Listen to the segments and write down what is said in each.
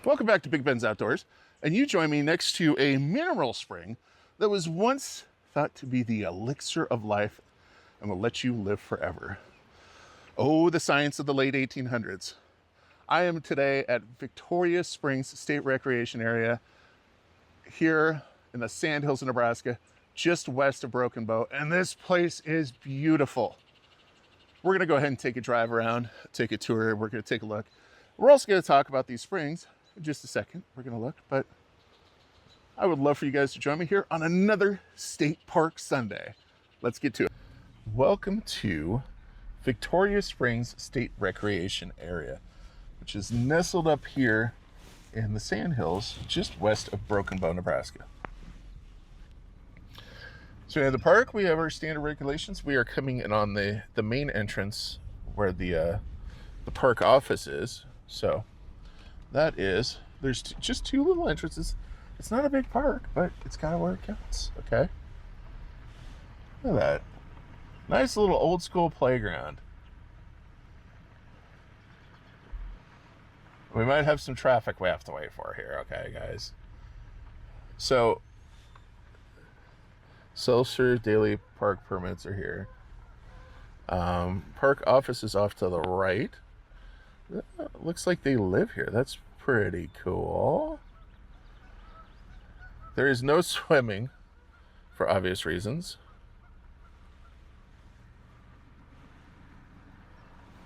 Welcome back to Big Ben's Outdoors, and you join me next to a mineral spring that was once thought to be the elixir of life and will let you live forever. Oh, the science of the late 1800s. I am today at Victoria Springs State Recreation Area here in the Sandhills of Nebraska, just west of Broken Bow, and this place is beautiful. We're going to go ahead and take a drive around, take a tour, we're going to take a look. We're also going to talk about these springs in just a second. We're going to look, but I would love for you guys to join me here on another State Park Sunday. Let's get to it. Welcome to Victoria Springs State Recreation Area, which is nestled up here in the Sandhills, just west of Broken Bow, Nebraska. So in the park, we have our standard regulations. We are coming in on the main entrance where the park office is. So that is, there's just two little entrances. It's not a big park, but it's kind of where it counts, okay? Look at that. Nice little old school playground. We might have some traffic we have to wait for here, okay, guys? So, self-serve daily park permits are here. Park office is off to the right. Looks like they live here. That's pretty cool. There is no swimming for obvious reasons.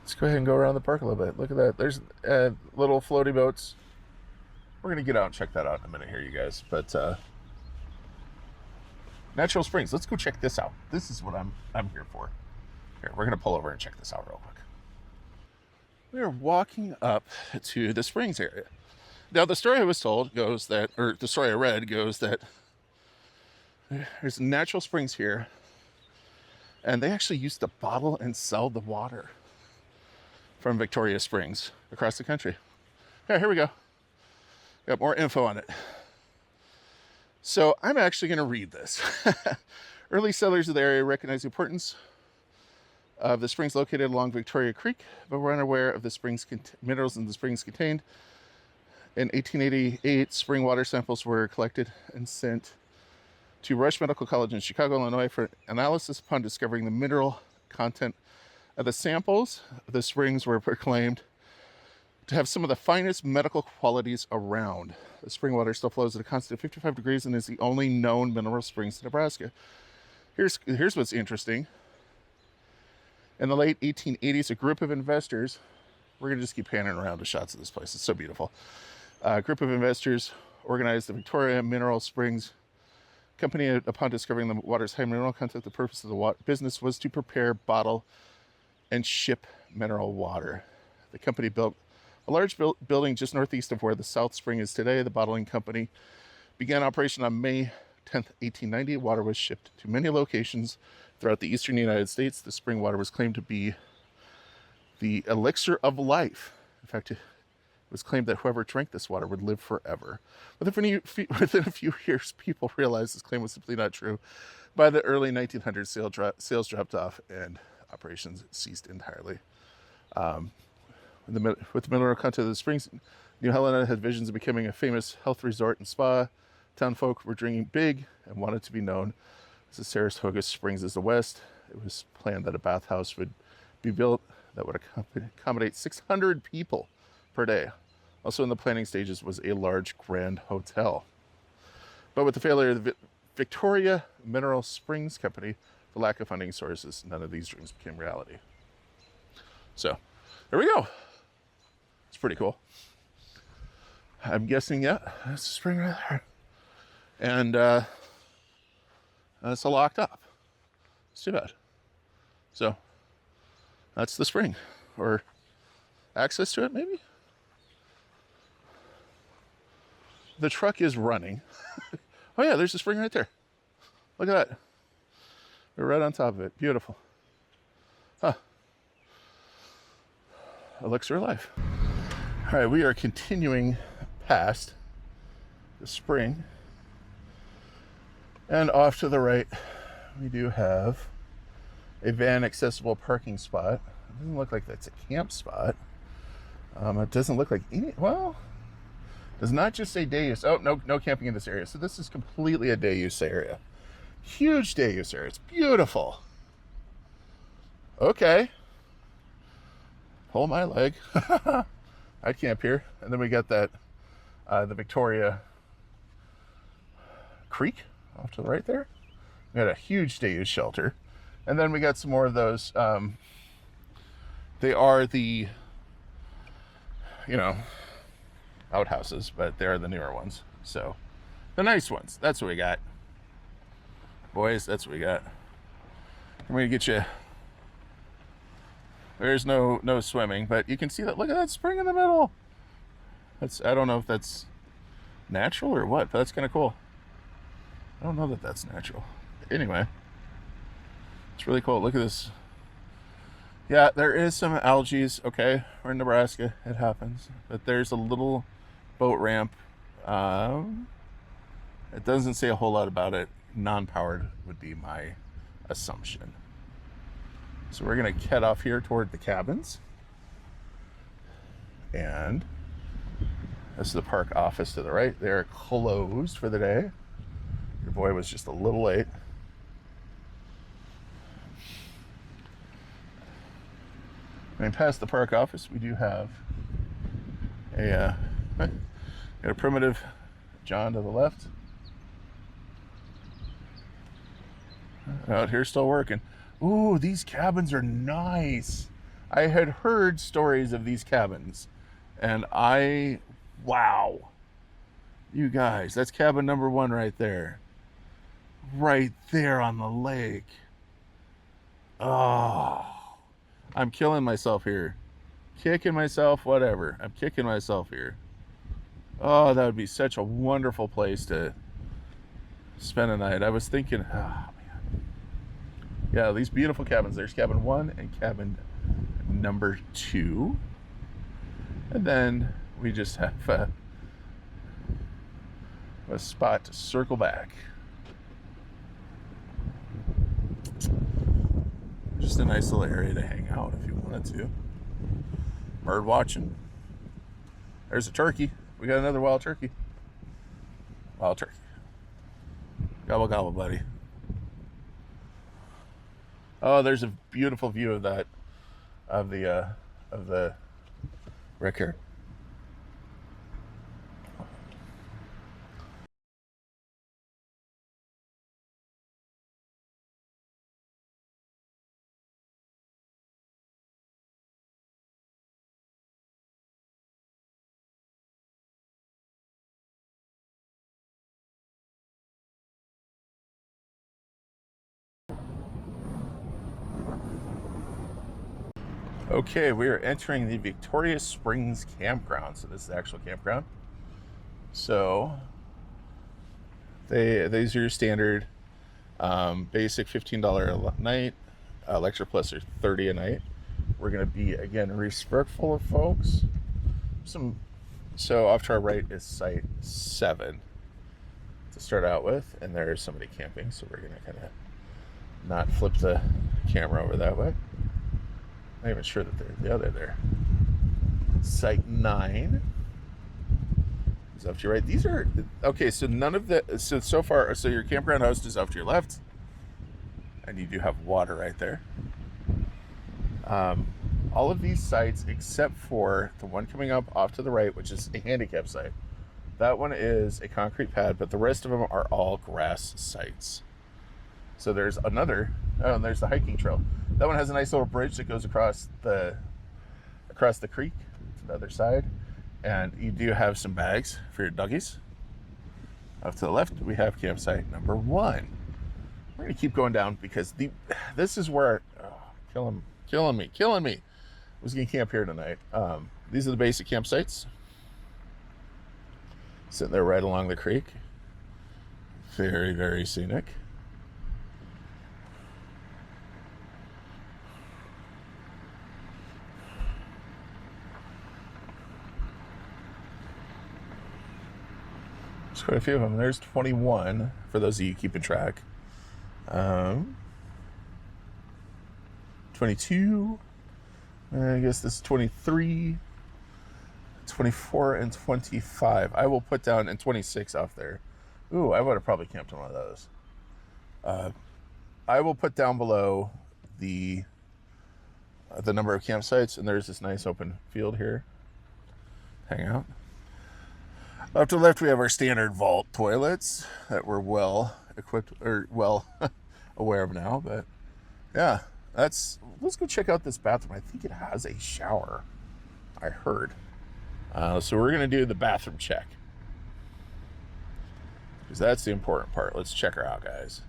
Let's go ahead and go around the park a little bit. Look at that. There's little floaty boats. We're going to get out and check that out in a minute here, you guys. But natural springs. Let's go check this out. This is what I'm here for. Here, we're going to pull over and check this out real quick. We are walking up to the springs area. Now, the story I was told goes that, or the story I read goes that there's natural springs here, and they actually used to bottle and sell the water from Victoria Springs across the country. Yeah, here we go. Got more info on it. So I'm actually going to read this. Early settlers of the area recognized the importance of the springs located along Victoria Creek, but were unaware of the springs minerals in the springs contained. In 1888, spring water samples were collected and sent to Rush Medical College in Chicago, Illinois for analysis. Upon discovering the mineral content of the samples, the springs were proclaimed to have some of the finest medical qualities around. The spring water still flows at a constant 55 degrees and is the only known mineral springs in Nebraska. Here's what's interesting. In the late 1880s, a group of investors, we're going to just keep panning around to shots of this place. It's so beautiful. A group of investors organized the Victoria Mineral Springs Company. Upon discovering the water's high mineral content, the purpose of the business was to prepare, bottle, and ship mineral water. The company built a large building just northeast of where the South Spring is today. The bottling company began operation on May 10th, 1890. Water was shipped to many locations throughout the eastern United States. The spring water was claimed to be the elixir of life. In fact, it was claimed that whoever drank this water would live forever. Within a few years, people realized this claim was simply not true. By the early 1900s, sales dropped off and operations ceased entirely. With the mineral content of the springs, New Helena had visions of becoming a famous health resort and spa. Town folk were dreaming big and wanted to be known as the Saratoga Springs as the West. It was planned that a bathhouse would be built that would accommodate 600 people per day. Also in the planning stages was a large grand hotel. But with the failure of the Victoria Mineral Springs Company, the lack of funding sources, none of these dreams became reality. So, there we go. It's pretty cool. I'm guessing, yeah, that's the spring right there. And it's all locked up. It's too bad. So, that's the spring. Or access to it, maybe? The truck is running. Oh yeah, there's the spring right there. Look at that. We're right on top of it. Beautiful. Huh. Elixir of life. All right, we are continuing past the spring. And off to the right, we do have a van accessible parking spot. It doesn't look like that's a camp spot. It doesn't look like any, well, Does not just say day use. Oh, no camping in this area. So this is completely a day use area. Huge day use area. It's beautiful. Okay. Pull my leg. I'd camp here. And then we got that, the Victoria Creek off to the right there. We got a huge day use shelter. And then we got some more of those. They are the, outhouses, but they're the newer ones. So the nice ones. That's what we got. Boys, that's what we got. I'm gonna get you. There's no swimming, but you can see that. Look at that spring in the middle. I don't know if that's natural or what, but that's kind of cool. I don't know that that's natural. Anyway, it's really cool. Look at this. Yeah, there is some algae. Okay, we're in Nebraska. It happens. But there's a little boat ramp. It doesn't say a whole lot about it. Non-powered would be my assumption. So we're going to head off here toward the cabins. And this is the park office to the right. They're closed for the day. Your boy was just a little late. I mean, past the park office, we do have got a primitive John to the left. Out here still working. Ooh, these cabins are nice. I had heard stories of these cabins, and wow. You guys, that's cabin number 1 right there. Right there on the lake. Oh, I'm killing myself here. Kicking myself, whatever. I'm kicking myself here. Oh, that would be such a wonderful place to spend a night. I was thinking, oh man. Yeah, these beautiful cabins. There's cabin 1 and cabin number 2. And then we just have a spot to circle back. Just a nice little area to hang out if you wanted to. Bird watching. There's a turkey. We got another wild turkey. Wild turkey. Gobble gobble, buddy. Oh, there's a beautiful view of that, of the wreck here. Okay, we are entering the Victoria Springs campground. So this is the actual campground. So these are your standard basic $15 a night. Lecture Plus are $30 a night. We're going to be, again, respectful of folks. So off to our right is site 7 to start out with, and there's somebody camping, so we're going to kind of not flip the camera over that way. I'm not even sure that they're there. Site 9 is off to your right. These are okay. So none of the so far. So your campground host is off to your left, and you do have water right there. All of these sites, except for the one coming up off to the right, which is a handicap site. That one is a concrete pad, but the rest of them are all grass sites. So there's another. Oh, and there's the hiking trail. That one has a nice little bridge that goes across the creek to the other side, and you do have some bags for your doggies. Off to the left, we have campsite number 1. We're gonna keep going down because this is where killing me. I was gonna camp here tonight. These are the basic campsites, sitting there right along the creek. Very, very scenic. There's quite a few of them. There's 21 for those of you keeping track. 22. I guess this is 23. 24 and 25. I will put down, and 26 off there. Ooh, I would have probably camped in one of those. I will put down below the number of campsites, and there's this nice open field here. Hang out. Off to the left, we have our standard vault toilets that we're well equipped, or well aware of now. But yeah, let's go check out this bathroom. I think it has a shower, I heard. So we're gonna do the bathroom check, because that's the important part. Let's check her out, guys.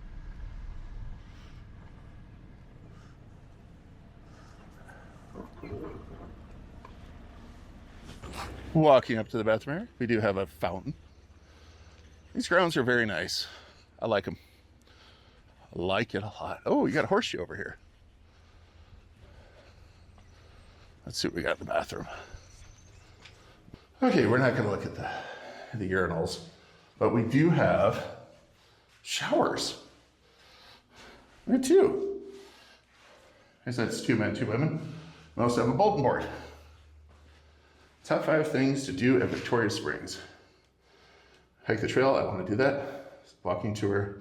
Walking up to the bathroom area, we do have a fountain. These grounds are very nice. I like them. I like it a lot. Oh, you got a horseshoe over here. Let's see what we got in the bathroom. Okay, we're not going to look at the urinals, but we do have showers. We have two. I guess that's 2 men, 2 women. We also have a bulletin board. Top 5 things to do at Victoria Springs. Hike the trail, I want to do that. Walking tour,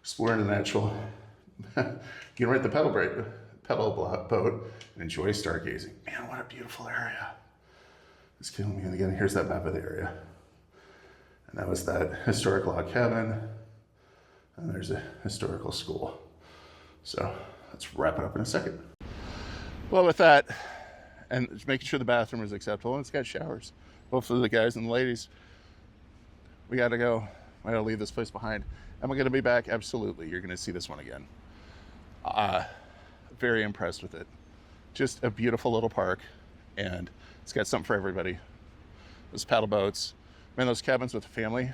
exploring the natural. Get right the pedal boat and enjoy stargazing. Man, what a beautiful area. It's killing me. And again, here's that map of the area. And that was that historic log cabin. And there's a historical school. So let's wrap it up in a second. Well, with that, and just making sure the bathroom is acceptable, and it's got showers. Both for the guys and the ladies. We gotta go. I gotta leave this place behind. Am I gonna be back? Absolutely. You're gonna see this one again. Very impressed with it. Just a beautiful little park, and it's got something for everybody. Those paddle boats. Man, those cabins with a family,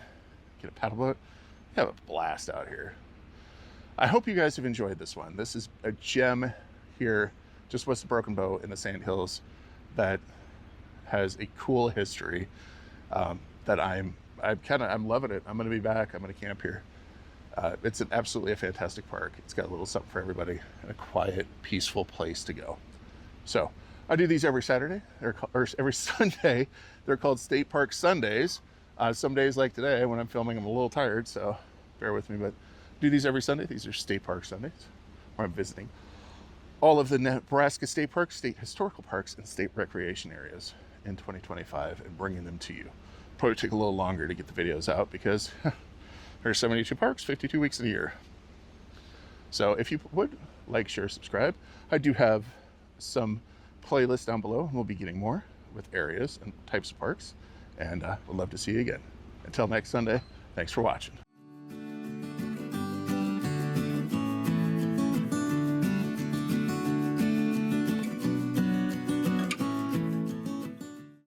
get a paddle boat, you have a blast out here. I hope you guys have enjoyed this one. This is a gem here, just west of Broken Bow in the Sandhills, that has a cool history that I'm loving it. I'm going to be back. I'm going to camp here. It's absolutely a fantastic park. It's got a little something for everybody, and a quiet, peaceful place to go. So I do these every Saturday, or every Sunday. They're called State Park Sundays. Some days like today when I'm filming, I'm a little tired, so bear with me, but I do these every Sunday. These are State Park Sundays, where I'm visiting all of the Nebraska State Parks, state historical parks, and state recreation areas in 2025 and bringing them to you. Probably take a little longer to get the videos out because there are 72 parks, 52 weeks in a year. So if you would like, share, subscribe. I do have some playlists down below, and we'll be getting more with areas and types of parks, and would love to see you again. Until next Sunday, thanks for watching.